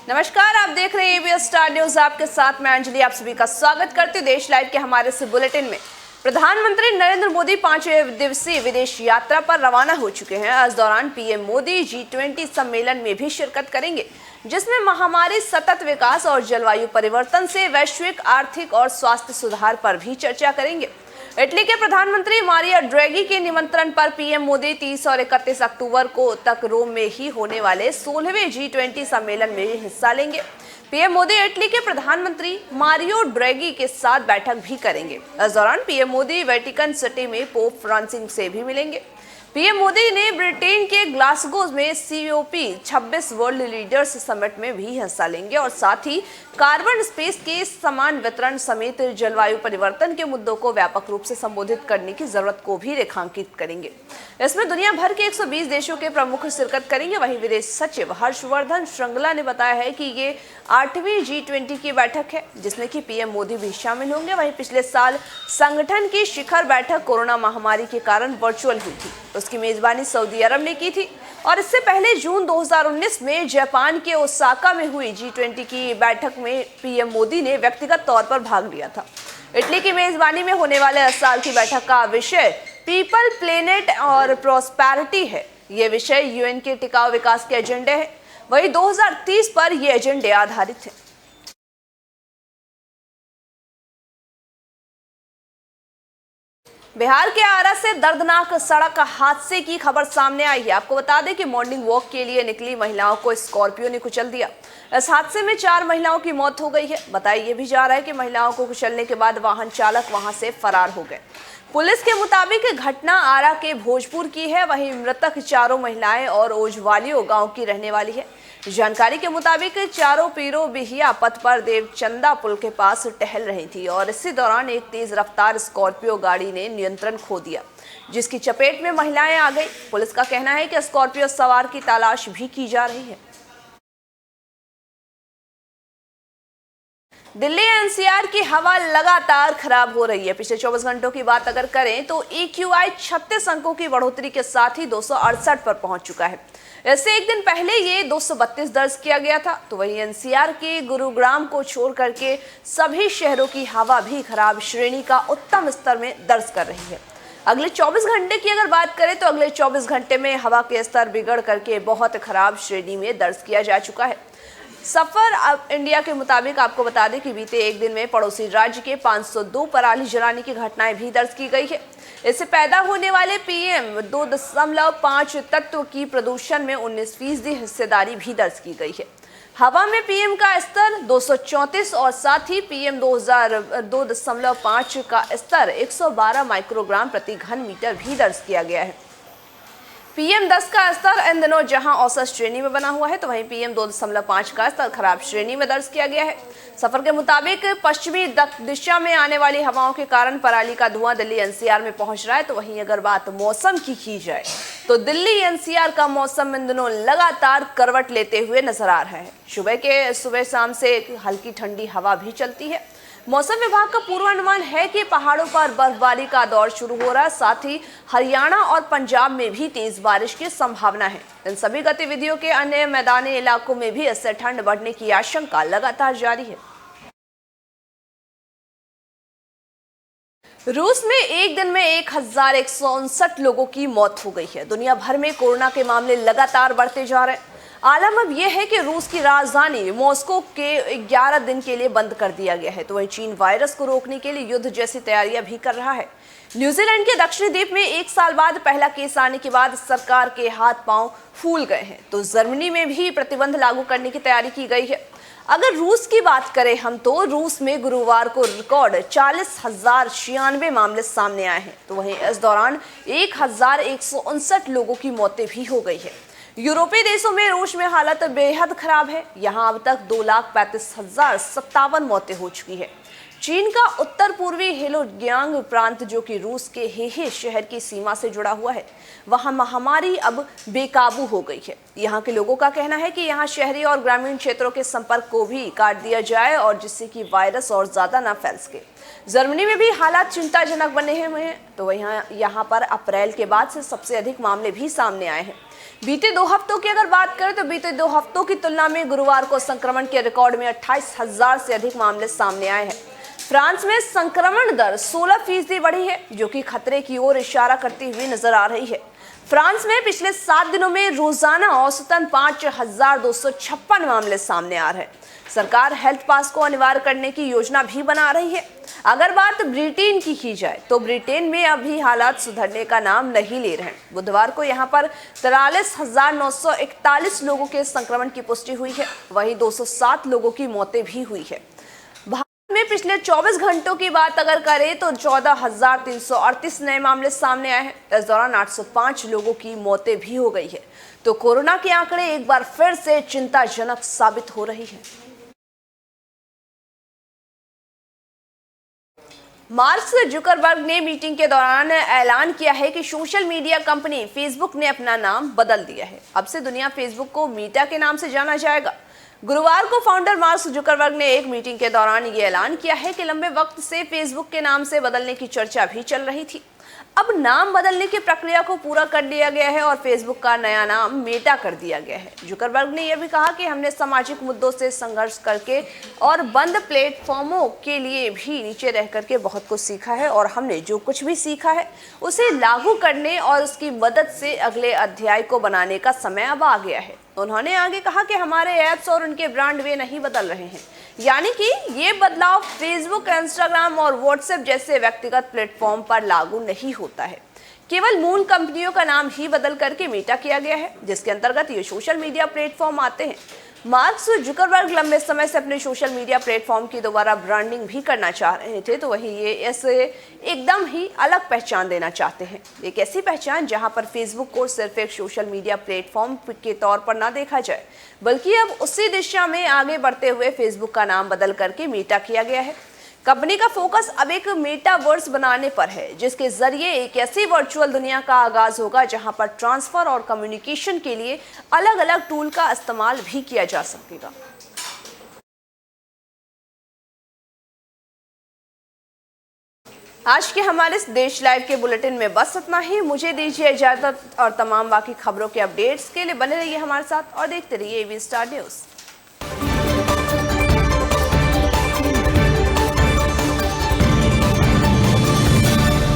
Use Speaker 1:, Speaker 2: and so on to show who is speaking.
Speaker 1: नमस्कार, आप देख रहे हैं एबीएस स्टार न्यूज। आपके साथ मैं अंजलि आप सभी का स्वागत करती हूँ देश लाइव के हमारे इस बुलेटिन में। प्रधानमंत्री नरेंद्र मोदी 5 दिवसीय विदेश यात्रा पर रवाना हो चुके हैं। इस दौरान पीएम मोदी G20 सम्मेलन में भी शिरकत करेंगे, जिसमें महामारी, सतत विकास और जलवायु परिवर्तन से वैश्विक आर्थिक और स्वास्थ्य सुधार पर भी चर्चा करेंगे। इटली के प्रधानमंत्री मारियो ड्रैगी के निमंत्रण पर पीएम मोदी 30 और 31 अक्टूबर को तक रोम में ही होने वाले 16वें G20 सम्मेलन में हिस्सा लेंगे। पीएम मोदी इटली के प्रधानमंत्री मारियो ड्रैगी के साथ बैठक भी करेंगे। इस दौरान पीएम मोदी वेटिकन सिटी में पोप फ्रांसिस से भी मिलेंगे। पीएम मोदी ने ब्रिटेन के ग्लासगो में COP26 वर्ल्ड लीडर्स समिट में भी हिस्सा लेंगे और साथ ही कार्बन स्पेस के समान वितरण समेत जलवायु परिवर्तन के मुद्दों को व्यापक रूप से संबोधित करने की जरूरत को भी रेखांकित करेंगे। इसमें दुनिया भर के 120 देशों के प्रमुख शिरकत करेंगे। वहीं विदेश सचिव हर्षवर्धन श्रृंगला ने बताया है कि ये 8वीं G20 की बैठक है, जिसमें कि पीएम मोदी भी शामिल होंगे। वहीं पिछले साल संगठन की शिखर बैठक कोरोना महामारी के कारण वर्चुअल हुई थी। उसकी मेजबानी सऊदी अरब ने की थी और इससे पहले जून 2019 में जापान के ओसाका में हुई G20 की बैठक में पीएम मोदी ने व्यक्तिगत तौर पर भाग लिया था। इटली की मेजबानी में होने वाले इस साल की बैठक का विषय पीपल, प्लेनेट और प्रॉस्पेरिटी है। ये विषय UN के टिकाऊ विकास के एजेंडे हैं। वही 2030 पर ये एजेंडे आधारित हैं। बिहार के आरा से दर्दनाक सड़क हादसे की खबर सामने आई है। आपको बता दें कि मॉर्निंग वॉक के लिए निकली महिलाओं को स्कॉर्पियो ने कुचल दिया। इस हादसे में 4 महिलाओं की मौत हो गई है। बताया ये भी जा रहा है कि महिलाओं को कुचलने के बाद वाहन चालक वहां से फरार हो गए। पुलिस के मुताबिक घटना आरा के भोजपुर की है। वहीं मृतक चारों महिलाएं और ओझवालियो गांव की रहने वाली है। जानकारी के मुताबिक चारों पीरो बिहिया पथ पर देवचंदा पुल के पास टहल रही थी और इसी दौरान एक तेज रफ्तार स्कॉर्पियो गाड़ी ने नियंत्रण खो दिया, जिसकी चपेट में महिलाएं आ गई। पुलिस का कहना है कि स्कॉर्पियो सवार की तलाश भी की जा रही है। दिल्ली NCR की हवा लगातार खराब हो रही है। पिछले 24 घंटों की बात अगर करें तो AQI 36 अंकों की बढ़ोतरी के साथ ही 268 पर पहुंच चुका है। इससे एक दिन पहले ये 232 दर्ज किया गया था। तो वहीं NCR के गुरुग्राम को छोड़ करके सभी शहरों की हवा भी खराब श्रेणी का उत्तम स्तर में दर्ज कर रही है। अगले 24 घंटे की अगर बात करें तो अगले 24 घंटे में हवा के स्तर बिगड़ करके बहुत खराब श्रेणी में दर्ज किया जा चुका है। सफर इंडिया के मुताबिक आपको बता दें कि बीते एक दिन में पड़ोसी राज्य के 502 पराली जलाने की घटनाएं भी दर्ज की गई है। इससे पैदा होने वाले PM 2.5 तत्व की प्रदूषण में 19% हिस्सेदारी भी दर्ज की गई है। हवा में PM का स्तर 234 और साथ ही PM 2.5 का स्तर 112 माइक्रोग्राम प्रति घन मीटर भी दर्ज किया गया है। PM 10 का स्तर इन दिनों जहां औसत श्रेणी में बना हुआ है, तो वहीं PM 2.5 का स्तर खराब श्रेणी में दर्ज किया गया है। सफर के मुताबिक पश्चिमी दिशा में आने वाली हवाओं के कारण पराली का धुआं दिल्ली NCR में पहुंच रहा है। तो वहीं अगर बात मौसम की जाए तो दिल्ली NCR का मौसम इन दिनों लगातार करवट लेते हुए नजर आ रहा है। सुबह शाम से हल्की ठंडी हवा भी चलती है। मौसम विभाग का पूर्वानुमान है कि पहाड़ों पर बर्फबारी का दौर शुरू हो रहा है। साथ ही हरियाणा और पंजाब में भी तेज बारिश की संभावना है। इन सभी गतिविधियों के अन्य मैदानी इलाकों में भी इससे ठंड बढ़ने की आशंका लगातार जारी है। रूस में एक दिन में 1159 लोगों की मौत हो गई है। दुनिया भर में कोरोना के मामले लगातार बढ़ते जा रहे हैं। आलम अब यह है कि रूस की राजधानी मॉस्को के 11 दिन के लिए बंद कर दिया गया है। तो वहीं चीन वायरस को रोकने के लिए युद्ध जैसी तैयारियां भी कर रहा है। न्यूजीलैंड के दक्षिणी द्वीप में 1 साल बाद पहला केस आने के बाद सरकार के हाथ पांव फूल गए हैं। तो जर्मनी में भी प्रतिबंध लागू करने की तैयारी की गई है। अगर रूस की बात करें हम, तो रूस में गुरुवार को रिकॉर्ड 40,096 मामले सामने आए हैं। तो वहीं इस दौरान 1,159 लोगों की मौतें भी हो गई है। यूरोपीय देशों में रूस में हालत बेहद खराब है। यहां अब तक 2,35,057 मौतें हो चुकी है। चीन का उत्तर पूर्वी हेलोग्यांग प्रांत, जो कि रूस के हेहे शहर की सीमा से जुड़ा हुआ है, वहां महामारी अब बेकाबू हो गई है। यहां के लोगों का कहना है कि यहां शहरी और ग्रामीण क्षेत्रों के संपर्क को भी काट दिया जाए और जिससे कि वायरस और ज्यादा ना फैल सके। जर्मनी में भी हालात चिंताजनक बने हुए हैं। तो यहाँ पर अप्रैल के बाद से सबसे अधिक मामले भी सामने आए हैं। बीते 2 हफ्तों की अगर बात करें तो बीते 2 हफ्तों की तुलना में गुरुवार को संक्रमण के रिकॉर्ड में 28,000 से अधिक मामले सामने आए हैं। फ्रांस में संक्रमण दर 16% बढ़ी है, जो कि खतरे की ओर इशारा करती हुई नजर आ रही है। फ्रांस में पिछले 7 दिनों में रोजाना औसतन 5,256 मामले सामने आ रहे हैं। सरकार हेल्थ पास को अनिवार्य करने की योजना भी बना रही है। अगर बात ब्रिटेन की जाए तो ब्रिटेन में अभी हालात सुधरने का नाम नहीं ले रहे हैं। बुधवार को यहां पर 43,941 लोगों के संक्रमण की पुष्टि हुई है। वहीं 207 लोगों की मौतें भी हुई है। भारत में पिछले 24 घंटों की बात अगर करें तो 14,338 नए मामले सामने आए हैं। इस दौरान 805 लोगों की मौतें भी हो गई है। तो कोरोना के आंकड़े एक बार फिर से चिंताजनक साबित हो रही है। मार्क जुकरबर्ग ने मीटिंग के दौरान ऐलान किया है कि सोशल मीडिया कंपनी फेसबुक ने अपना नाम बदल दिया है। अब से दुनिया फेसबुक को मीटा के नाम से जाना जाएगा। गुरुवार को फाउंडर मार्क जुकरबर्ग ने एक मीटिंग के दौरान ये ऐलान किया है कि लंबे वक्त से फेसबुक के नाम से बदलने की चर्चा भी चल रही थी। अब नाम बदलने की प्रक्रिया को पूरा कर लिया गया है और फेसबुक का नया नाम मेटा कर दिया गया है। जुकरबर्ग ने यह भी कहा कि हमने सामाजिक मुद्दों से संघर्ष करके और बंद प्लेटफॉर्मों के लिए भी नीचे रह करके बहुत कुछ सीखा है और हमने जो कुछ भी सीखा है उसे लागू करने और उसकी मदद से अगले अध्याय को बनाने का समय अब आ गया है। उन्होंने आगे कहा कि हमारे ऐप्स और उनके ब्रांड वे नहीं बदल रहे हैं, यानी कि ये बदलाव फेसबुक, इंस्टाग्राम और व्हाट्सएप जैसे व्यक्तिगत प्लेटफॉर्म पर लागू नहीं होता है। केवल मूल कंपनियों का नाम ही बदल करके मेटा किया गया है, जिसके अंतर्गत ये सोशल मीडिया प्लेटफॉर्म आते हैं। मार्क जुकरबर्ग लंबे समय से अपने सोशल मीडिया प्लेटफॉर्म की दोबारा ब्रांडिंग भी करना चाह रहे थे, तो वही ये ऐसे एकदम ही अलग पहचान देना चाहते हैं। एक ऐसी पहचान जहां पर फेसबुक को सिर्फ एक सोशल मीडिया प्लेटफॉर्म के तौर पर ना देखा जाए, बल्कि अब उसी दिशा में आगे बढ़ते हुए फेसबुक का नाम बदल करके मेटा किया गया है। कंपनी का फोकस अब एक मेटावर्स बनाने पर है, जिसके जरिए एक ऐसी वर्चुअल दुनिया का आगाज होगा जहां पर ट्रांसफर और कम्युनिकेशन के लिए अलग अलग टूल का इस्तेमाल भी किया जा सकेगा। आज के हमारे इस देश लाइव के बुलेटिन में बस इतना ही। मुझे दीजिए इजाजत और तमाम बाकी खबरों के अपडेट्स के लिए बने रहिए हमारे साथ और देखते रहिए एबी स्टार न्यूज़।